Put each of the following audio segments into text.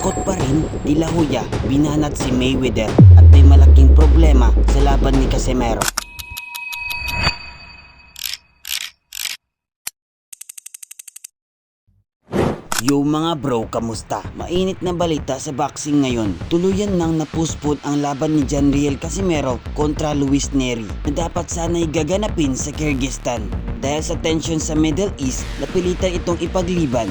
Takot pa rin, De La Hoya binanat si Mayweather at may malaking problema sa laban ni Casimero. Yo mga bro, kamusta? Mainit na balita sa boxing ngayon. Tuluyan nang napuspon ang laban ni Janriel Casimero kontra Luis Nery na dapat sana'y gaganapin sa Kyrgyzstan. Dahil sa tension sa Middle East, napilitan itong ipagliban.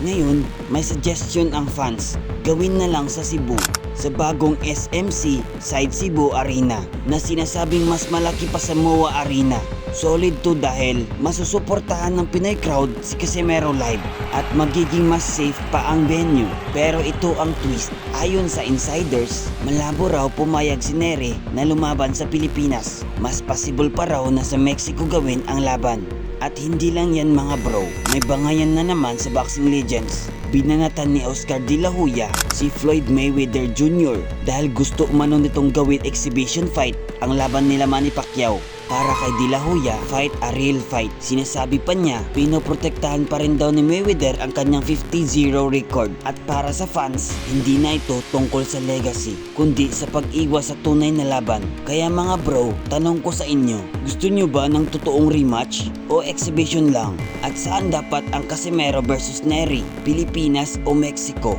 Ngayon, may suggestion ang fans, gawin na lang sa Cebu, sa bagong SMC Side Cebu Arena na sinasabing mas malaki pa sa MOA Arena. Solid to dahil masusuportahan ng Pinoy crowd si Casimero live at magiging mas safe pa ang venue. Pero ito ang twist. Ayon sa insiders, malabo raw pumayag si Nery na lumaban sa Pilipinas. Mas possible pa raw na sa Mexico gawin ang laban. At hindi lang yan mga bro, may bangayan na naman sa boxing legends. Binanatan ni Oscar De La Hoya si Floyd Mayweather Jr. dahil gusto umano nitong gawin exhibition fight ang laban nila Manny Pacquiao. Para kay De La Hoya, fight a real fight. Sinasabi pa niya, pinoprotektahan pa rin daw ni Mayweather ang kanyang 50-0 record. At para sa fans, hindi na ito tungkol sa legacy, kundi sa pag-iwas sa tunay na laban. Kaya mga bro, tanong ko sa inyo, gusto nyo ba ng totoong rematch o exhibition lang? At saan dapat ang Casimero versus Nery, Pilipinas o Mexico?